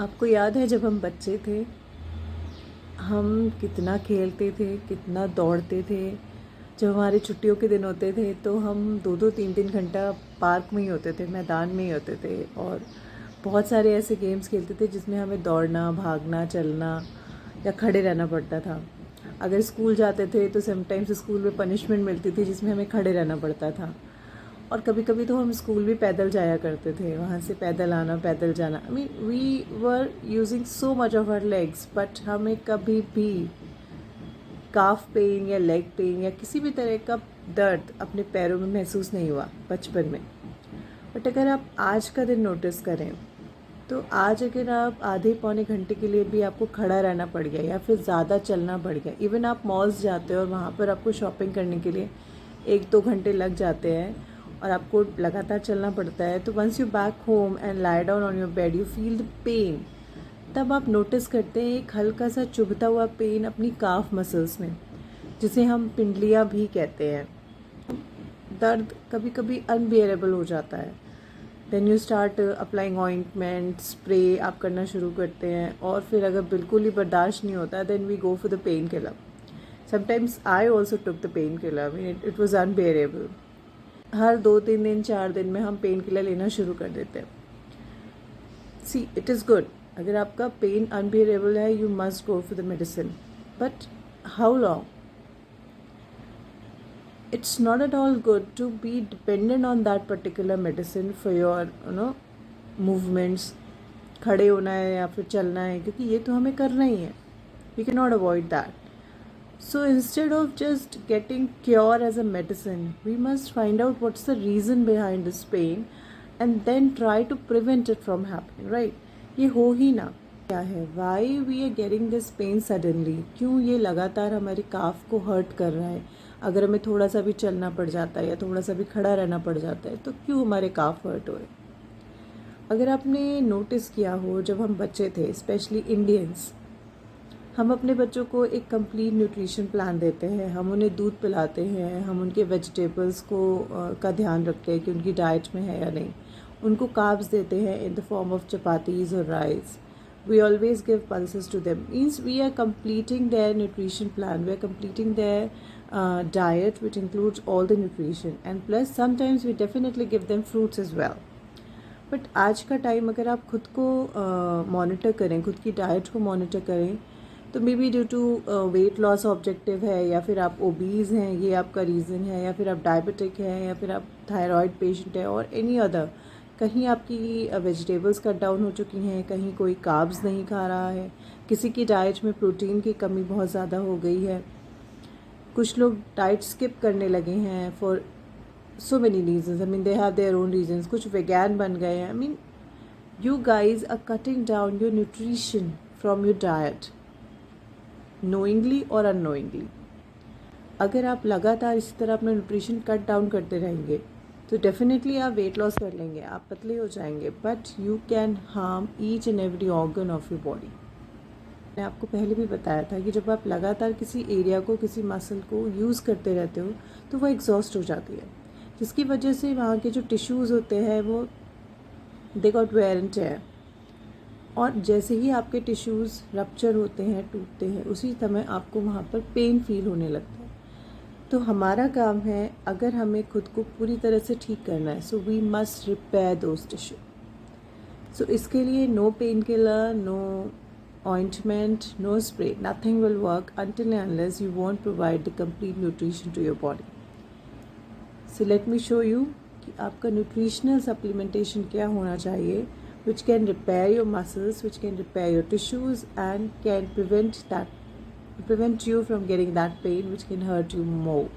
आपको याद है जब हम बच्चे थे, हम कितना खेलते थे, कितना दौड़ते थे। जब हमारी छुट्टियों के दिन होते थे तो हम 2-2 3-3 घंटा पार्क में ही होते थे, मैदान में ही होते थे और बहुत सारे ऐसे गेम्स खेलते थे जिसमें हमें दौड़ना, भागना, चलना या खड़े रहना पड़ता था। अगर स्कूल जाते थे तो समटाइम्स स्कूल में पनिशमेंट मिलती थी जिसमें हमें खड़े रहना पड़ता था। और कभी कभी तो हम स्कूल भी पैदल जाया करते थे, वहाँ से पैदल आना, पैदल जाना। I mean we were using so much of our legs, but हमें कभी भी काफ पेन या लेग पेन या किसी भी तरह का दर्द अपने पैरों में महसूस नहीं हुआ बचपन में। बट अगर आप आज का दिन नोटिस करें तो आज अगर आप आधे पौने घंटे के लिए भी आपको खड़ा रहना पड़ गया या फिर ज़्यादा चलना पड़ गया, इवन आप मॉल्स जाते हो और वहाँ पर आपको शॉपिंग करने के लिए 1-2 घंटे लग जाते हैं और आपको लगातार चलना पड़ता है, तो once you back home and lie down on your bed you feel the pain. तब आप नोटिस करते हैं एक हल्का सा चुभता हुआ पेन अपनी काफ मसल्स में, जिसे हम पिंडलियाँ भी कहते हैं। दर्द कभी कभी अनबियरेबल हो जाता है। Then you start applying ointment, spray आप करना शुरू करते हैं और फिर अगर बिल्कुल ही बर्दाश्त नहीं होता then we go for the pain killer. Sometimes I also took the pain killer, mean it was unbearable. हर 2-3 दिन 4 दिन में हम पेन किलर लेना शुरू कर देते हैं। सी इट इज़ गुड, अगर आपका पेन अनबियरेबल है you must go for the medicine, but how long? It's not at all good to be dependent on that particular medicine for your movements। खड़े होना है या फिर चलना है, क्योंकि ये तो हमें करना ही है, we cannot avoid that। So instead of just getting cure as a medicine, we must find out what's the reason behind this pain and then try to prevent it from happening, right? ये हो ही ना, क्या है, why we are getting this pain suddenly? क्यों ये लगातार हमारी काफ को हर्ट कर रहा है? अगर हमें थोड़ा सा भी चलना पड़ जाता है या थोड़ा सा भी खड़ा रहना पड़ जाता है तो क्यों हमारे काफ हर्ट हो रहे? अगर आपने नोटिस किया हो, जब हम बच्चे थे, स्पेशली इंडियंस, हम अपने बच्चों को एक कंप्लीट न्यूट्रिशन प्लान देते हैं। हम उन्हें दूध पिलाते हैं, हम उनके वेजिटेबल्स को का ध्यान रखते हैं कि उनकी डाइट में है या नहीं। उनको कार्ब्स देते हैं in the form of chapatis और rice. We always give pulses to them. Means we are completing their nutrition plan. We are completing their diet, which includes all the nutrition. And plus, sometimes we definitely give them fruits as well. But आज का time अगर आप खुद को monitor करें, खुद की diet को मॉनिटर करें, तो maybe due to weight loss objective है, या फिर आप ओबीज़ हैं, ये आपका रीज़न है, या फिर आप डायबिटिक हैं, या फिर आप थायराइड पेशेंट है, और एनी अदर, कहीं आपकी वेजिटेबल्स कट डाउन हो चुकी हैं, कहीं कोई कार्ब्स नहीं खा रहा है, किसी की डाइट में प्रोटीन की कमी बहुत ज़्यादा हो गई है, कुछ लोग डाइट स्किप करने लगे हैं for so many reasons. I mean, they have their own reasons. कुछ vegan बन गए हैं. I mean, you guys are cutting down your nutrition from your diet, knowingly or unknowingly. अगर आप लगातार इसी तरह अपना न्यूट्रिशन कट डाउन करते रहेंगे तो डेफिनेटली आप वेट लॉस कर लेंगे, आप पतले हो जाएंगे, but you can harm each and every organ of your body. मैंने आपको पहले भी बताया था कि जब आप लगातार किसी एरिया को, किसी मसल को यूज़ करते रहते हो तो वो एग्जॉस्ट हो जाती है, जिसकी वजह से वहाँ के जो टिश्यूज़ होते हैं वो they got wear and tear. और जैसे ही आपके टिश्यूज़ रप्चर होते हैं, टूटते हैं, उसी समय आपको वहाँ पर पेन फील होने लगता है। तो हमारा काम है, अगर हमें खुद को पूरी तरह से ठीक करना है, so we must repair those tissue. So इसके लिए no pain killer, no ointment, no spray, nothing will work until and unless you won't provide the complete nutrition to your body. So let me show you कि आपका nutritional supplementation क्या होना चाहिए, which can repair your muscles, which can repair your tissues and can prevent you from getting that pain which can hurt you more.